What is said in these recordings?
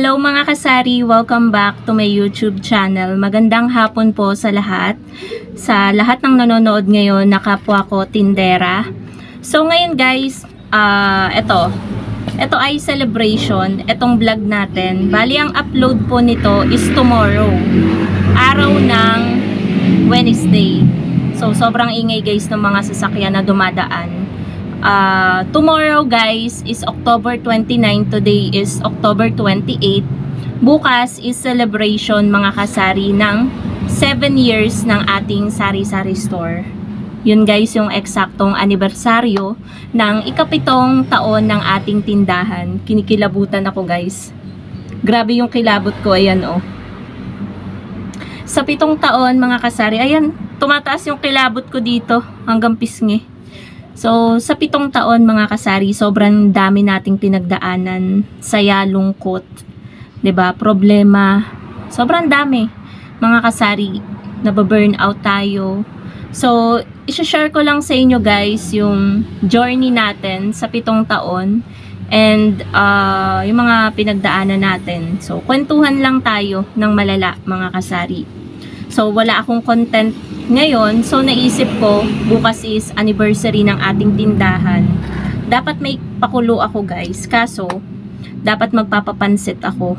Hello mga kasari, welcome back to my YouTube channel. Magandang hapon po sa lahat ng nanonood ngayon na kapwa ko tindera. So ngayon guys, ito ay celebration, itong vlog natin. Bali ang upload po nito is tomorrow, araw ng Wednesday. So sobrang ingay guys ng mga sasakyan na dumadaan. Tomorrow guys is October 29, today is October 28. Bukas is celebration mga kasari ng 7 years ng ating sari-sari store. Yun guys yung eksaktong anibersaryo ng ikapitong taon ng ating tindahan. Kinikilabutan ako guys. Grabe yung kilabot ko, ayan oh. Sa 7 taon mga kasari, ayan, tumataas yung kilabot ko dito hanggang pisngi. So, sa 7 taon mga kasari, sobrang dami nating pinagdaanan, saya, lungkot, 'di ba? Problema, sobrang dami mga kasari, nababurn out tayo. So, i-share ko lang sa inyo guys yung journey natin sa 7 taon and yung mga pinagdaanan natin. So, kwentuhan lang tayo ng malala mga kasari. So, wala akong content ngayon, so naisip ko, bukas is anniversary ng ating tindahan. Dapat may pakulo ako guys, kaso dapat magpapapansit ako.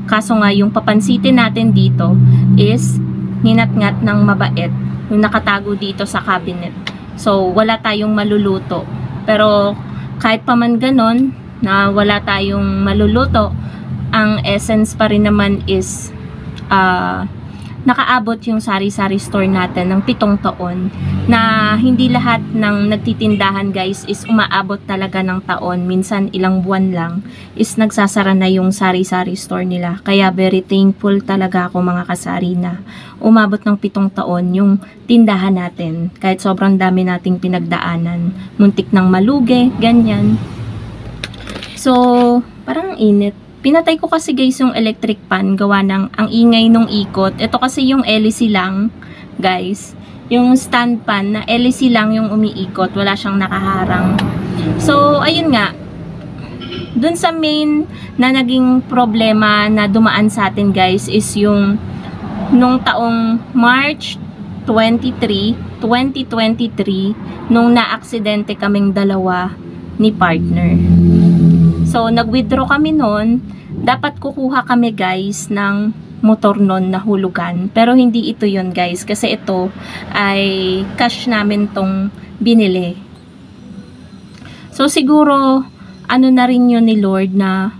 Kaso nga yung papansitin natin dito is ninat-ngat ng mabait, yung nakatago dito sa cabinet. So wala tayong maluluto. Pero kahit pa man ganon, na wala tayong maluluto, ang essence pa rin naman is nakaabot yung sari-sari store natin ng 7 taon, na hindi lahat ng nagtitindahan guys is umaabot talaga ng taon. Minsan ilang buwan lang is nagsasara na yung sari-sari store nila. Kaya very thankful talaga ako mga kasari na umabot ng 7 taon yung tindahan natin. Kahit sobrang dami nating pinagdaanan, muntik ng malugi, ganyan. So parang init. Pinatay ko kasi guys yung electric fan, gawa ng ang ingay nung ikot. Ito kasi yung LEC lang guys, yung stand fan na LEC lang yung umiikot, wala siyang nakaharang. So ayun nga, dun sa main na naging problema na dumaan sa atin guys is yung nung taong March 23, 2023, nung na-aksidente kaming dalawa ni partner. So, nag-withdraw kami noon. Dapat kukuha kami guys ng motor noon na hulugan. Pero hindi ito yon guys. Kasi ito ay cash namin tong binili. So, siguro ano na rin yun ni Lord na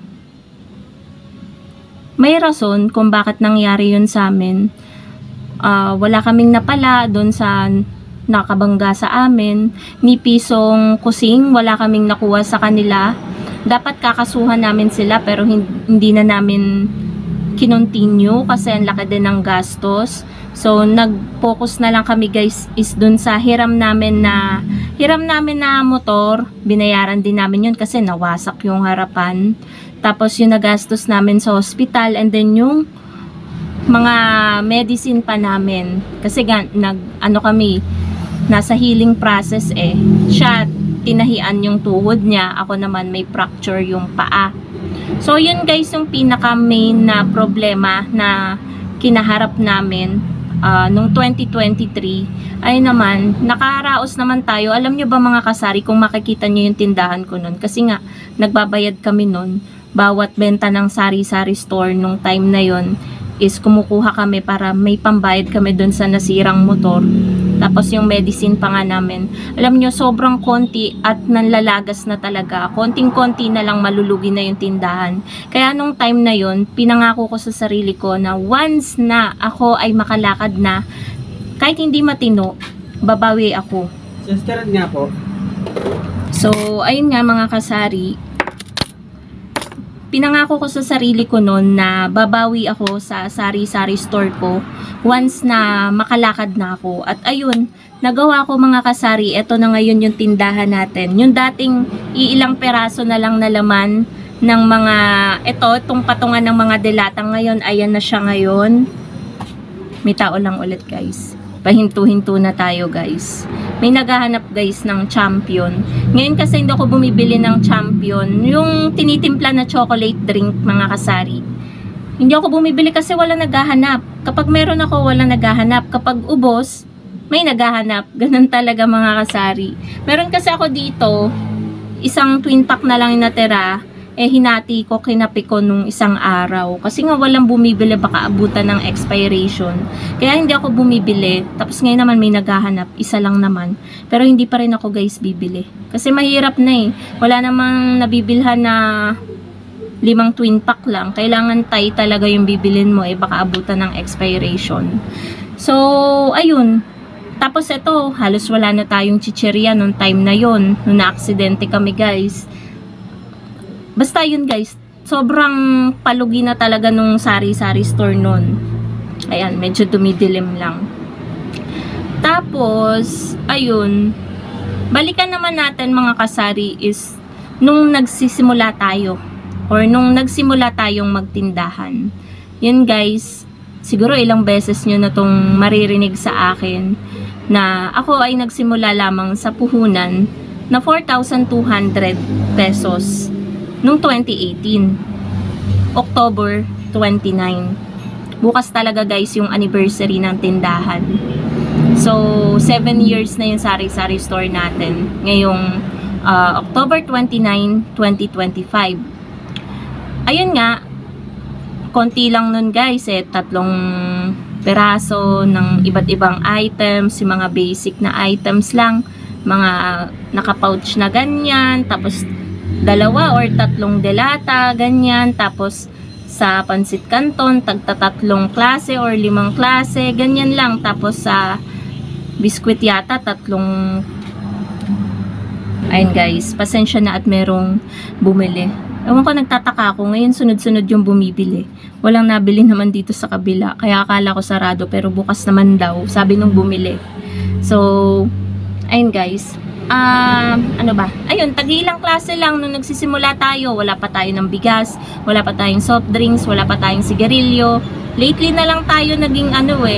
may rason kung bakit nangyari yun sa amin. Wala kaming napala doon sa nakabangga sa amin. Ni pisong kusing, wala kaming nakuha sa kanila. Dapat kakasuhan namin sila pero hindi na namin kinontinue kasi ang laki din ng gastos. So nag-focus na lang kami guys is dun sa hiram namin na motor. Binayaran din namin yun kasi nawasak yung harapan. Tapos yung nagastos namin sa hospital, and then yung mga medicine pa namin kasi kami nasa healing process eh. Siya tinahian yung tuhod niya, ako naman may fracture yung paa. So yun guys yung pinaka main na problema na kinaharap namin nung 2023. Ay naman, nakaraos naman tayo. Alam nyo ba mga kasari, kung makikita nyo yung tindahan ko nun, kasi nga nagbabayad kami nun, bawat benta ng sari-sari store nung time na yon is kumukuha kami para may pambayad kami dun sa nasirang motor. Tapos yung medicine pa nga namin. Alam nyo, sobrang konti at nanlalagas na talaga. Konting-konti na lang malulugi na yung tindahan. Kaya nung time na yon, pinangako ko sa sarili ko na once na ako ay makalakad na, kahit hindi matino, babawi ako. Sister nga po. So, ayun nga mga kasari, pinangako ko sa sarili ko noon na babawi ako sa sari-sari store ko once na makalakad na ako. At ayun, nagawa ko mga kasari. Ito na ngayon yung tindahan natin. Yung dating iilang peraso na lang na laman ng mga, itong patungan ng mga delata ngayon, ayan na siya ngayon. May tao lang ulit guys. Pahinto-hinto na tayo guys. may naghahanap guys ng champion. Ngayon kasi hindi ako bumibili ng champion, yung tinitimpla na chocolate drink mga kasari. Hindi ako bumibili kasi wala naghahanap. Kapag meron ako, wala naghahanap. Kapag ubos, may naghahanap. Ganun talaga mga kasari. Meron kasi ako dito, isang twin pack na lang yung natira, hinati ko, kinapi ko nung isang araw. Kasi nga walang bumibili, baka abutan ng expiration. Kaya hindi ako bumibili. Tapos ngayon naman may naghahanap, isa lang naman. Pero hindi pa rin ako guys bibili. Kasi mahirap na wala namang nabibilhan na 5 twin pack lang. Kailangan Thai talaga yung bibilin mo, baka abutan ng expiration. So, ayun. Tapos ito, halos wala na tayong chichirya nung time na yon, nung na-aksidente kami guys. Basta yun guys, sobrang palugi na talaga nung sari-sari store nun. Ayan, medyo dumidilim lang. Tapos, ayun, balikan naman natin mga kasari is nung nagsisimula tayo or nung nagsimula tayong magtindahan. Yun guys, siguro ilang beses nyo na tong maririnig sa akin na ako ay nagsimula lamang sa puhunan na 4,200 pesos noong 2018, October 29. Bukas talaga guys yung anniversary ng tindahan. So, 7 years na yung sari-sari store natin. Ngayong October 29, 2025. Ayun nga, konti lang nun guys 3 peraso ng iba't ibang items, yung mga basic na items lang, mga naka-pouch na ganyan, tapos 2 or 3 delata, ganyan. Tapos sa pansit canton, tagta 3 klase or 5 klase, ganyan lang. Tapos sa biskwit yata 3. Ayun guys, pasensya na at merong bumili. Ewan ko, nagtataka ako. Ngayon sunod-sunod yung bumibili. Walang nabili naman dito sa kabila. Kaya akala ko sarado, pero bukas naman daw, sabi nung bumili. So, ayun guys. Ano ba? Ayun, tag-ilang klase lang nung nagsisimula tayo. Wala pa tayo ng bigas, wala pa tayong soft drinks, wala pa tayong sigarilyo. Lately na lang tayo naging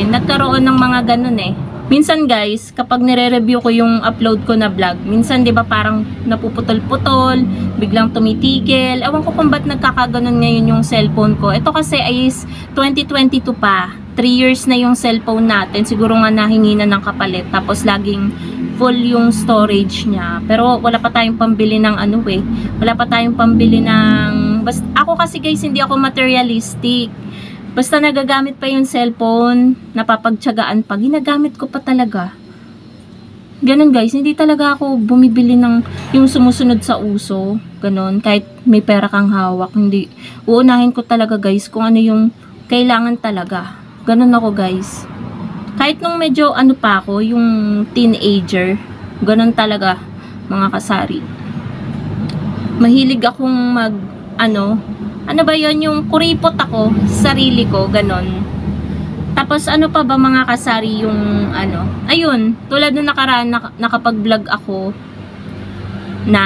nagkaroon ng mga ganun Minsan guys, kapag nire-review ko yung upload ko na vlog, minsan 'di ba parang napuputol-putol, biglang tumitigil. Ewan ko kung ba't nagkakaganon ngayon yung cellphone ko. Ito kasi ay 2022 pa. 3 years na yung cellphone natin. Siguro nga nahingi na ng kapalit. Tapos laging full yung storage niya. Pero wala pa tayong pambili ng wala pa tayong pambili ng... Ako kasi guys, hindi ako materialistic. Basta nagagamit pa yung cellphone, napapagtiyagaan pa, ginagamit ko pa talaga. Ganun guys, hindi talaga ako bumibili ng yung sumusunod sa uso. Ganun, kahit may pera kang hawak, hindi. Uunahin ko talaga guys kung ano yung kailangan talaga. Ganun ako guys. Kahit nung medyo pa ako, yung teenager, ganun talaga mga kasari. Mahilig akong ano ba yon, yung kuripot ako sa sarili ko, ganon. Tapos ano pa ba mga kasari yung ayun, tulad nung nakaraan nakapag-vlog ako na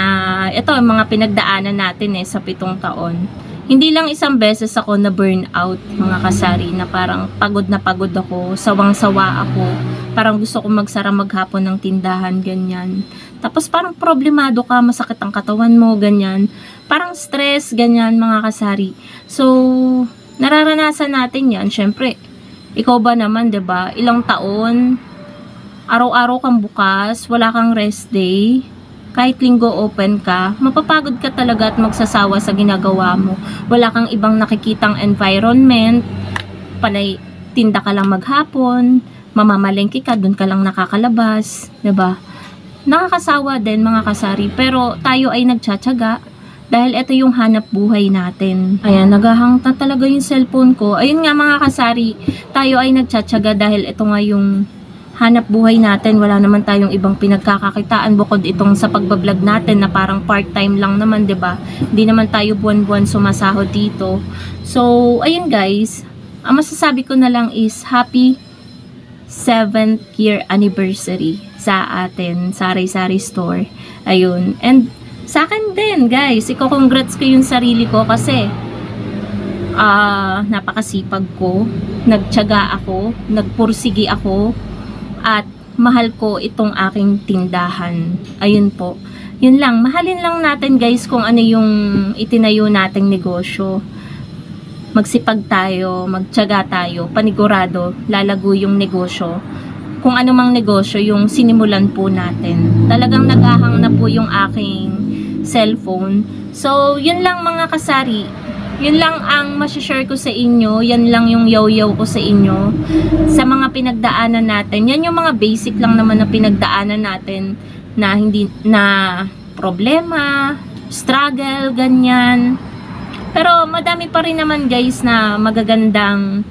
ito mga pinagdaanan natin sa 7 taon. Hindi lang isang beses ako na burnout mga kasari, na parang pagod na pagod ako, sawang-sawa ako, parang gusto ko magsara maghapon ng tindahan, ganyan. Tapos parang problemado ka, masakit ang katawan mo, ganyan. Parang stress, ganyan mga kasari. So, nararanasan natin yan. Syempre, ikaw ba naman, 'di ba? Ilang taon, araw-araw kang bukas, wala kang rest day. Kahit linggo open ka, mapapagod ka talaga at magsasawa sa ginagawa mo. Wala kang ibang nakikitang environment. Panay, tinda ka lang maghapon, mamamalengke ka, dun ka lang nakakalabas, 'di ba? Nakakasawa din mga kasari, pero tayo ay nagtsatsaga dahil ito yung hanap buhay natin. Ayan, naghahang na talaga yung cellphone ko. Ayun nga mga kasari, tayo ay nagtsatsaga dahil ito nga yung hanap buhay natin. Wala naman tayong ibang pinagkakakitaan bukod itong sa pagbablog natin na parang part-time lang naman, 'di ba? Hindi naman tayo buwan-buwan sumasahod dito. So, ayun guys, ang masasabi ko na lang is happy 7th year anniversary sa atin, Sari-Sari Store. Ayun. And sa akin din, guys, iko-congrats ko yung sarili ko kasi napakasipag ko, nagtiyaga ako, nagpursigi ako, at mahal ko itong aking tindahan. Ayun po. Yun lang, mahalin lang natin guys kung ano yung itinayo nating negosyo. Magsipag tayo, magtiyaga tayo, panigurado, lalago yung negosyo. Kung ano mang negosyo yung sinimulan po natin. Talagang naghahang na po yung aking cellphone. So, yun lang mga kasari. Yun lang ang masishare ko sa inyo. Yan lang yung yaw-yaw ko sa inyo. Sa mga pinagdaanan natin. Yan yung mga basic lang naman na pinagdaanan natin na hindi na problema, struggle, ganyan. Pero madami pa rin naman guys na magagandang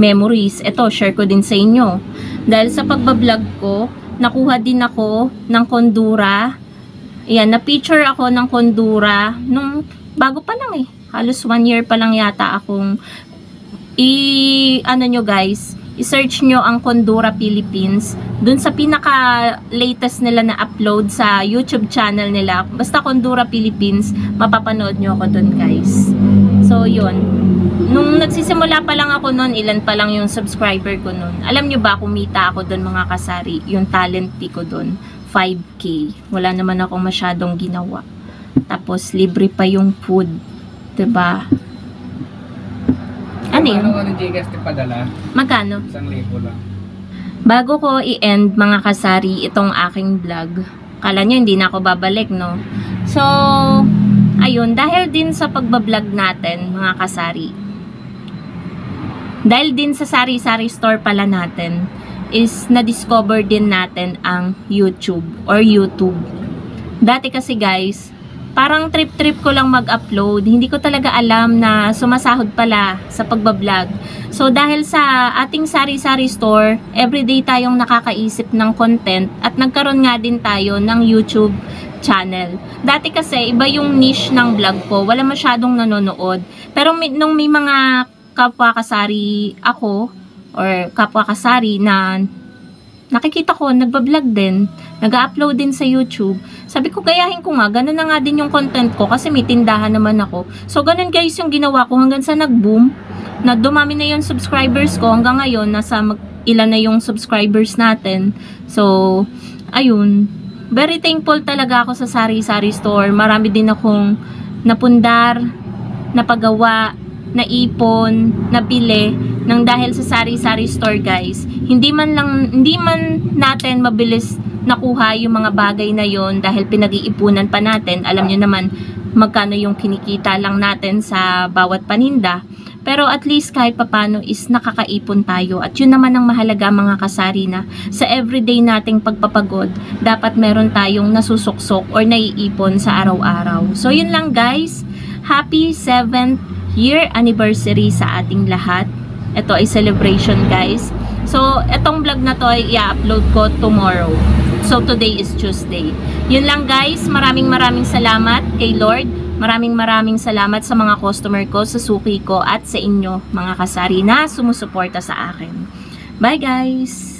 memories. Ito, share ko din sa inyo. Dahil sa pagbablog ko, nakuha din ako ng kondura. Ayan, na-picture ako ng kondura nung bago pa lang eh. Halos 1 year pa lang yata akong ano nyo guys, i-search nyo ang Kondura Philippines. Dun sa pinaka-latest nila na upload sa YouTube channel nila. Basta Kondura Philippines, mapapanood nyo ako dun guys. So, yun. Nung nagsisimula pa lang ako nun, ilan pa lang yung subscriber ko nun. Alam nyo ba, kumita ako dun mga kasari. Yung talent fee ko dun, 5K. Wala naman akong masyadong ginawa. Tapos, libre pa yung food. Diba? Ano yun? Ano ka ng Gcash padala? Magkano? 1,000 lang. Bago ko i-end mga kasari itong aking vlog, kala nyo hindi na ako babalik, no? So, ayun, dahil din sa pagbablog natin mga kasari, dahil din sa sari-sari store pala natin, is na-discover din natin ang YouTube or YouTube. Dati kasi guys, parang trip-trip ko lang mag-upload. Hindi ko talaga alam na sumasahod pala sa pagbablog. So, dahil sa ating sari-sari store, everyday tayong nakakaisip ng content at nagkaroon nga din tayo ng YouTube channel. Dati kasi, iba yung niche ng vlog ko. Wala masyadong nanonood. Pero nung may mga kapwa-kasari ako or kapwa-kasari na nakikita ko, nagbablog din, nag-upload din sa YouTube. Sabi ko, gayahin ko nga, ganun na nga din yung content ko kasi may tindahan naman ako. So, ganun guys yung ginawa ko hanggang sa nag-boom, na dumami na yung subscribers ko. Hanggang ngayon, nasa ilan na yung subscribers natin. So, ayun. Very thankful talaga ako sa sari-sari store. Marami din akong napundar, napagawa, naipon, nabili nang dahil sa sari-sari store guys. Hindi man natin mabilis nakuha yung mga bagay na yon dahil pinag-iipunan pa natin. Alam nyo naman magkano yung kinikita lang natin sa bawat paninda. Pero at least kahit papano is nakakaipon tayo. At yun naman ang mahalaga mga kasari, na sa everyday nating pagpapagod, dapat meron tayong nasusuksok or naiipon sa araw-araw. So yun lang guys. Happy 7th year anniversary sa ating lahat. Ito ay celebration guys. So, etong vlog na to ay i-upload ko tomorrow. So, today is Tuesday. Yun lang guys. Maraming salamat kay Lord. Maraming salamat sa mga customer ko, sa suki ko, at sa inyo mga kasari na sumusuporta sa akin. Bye guys!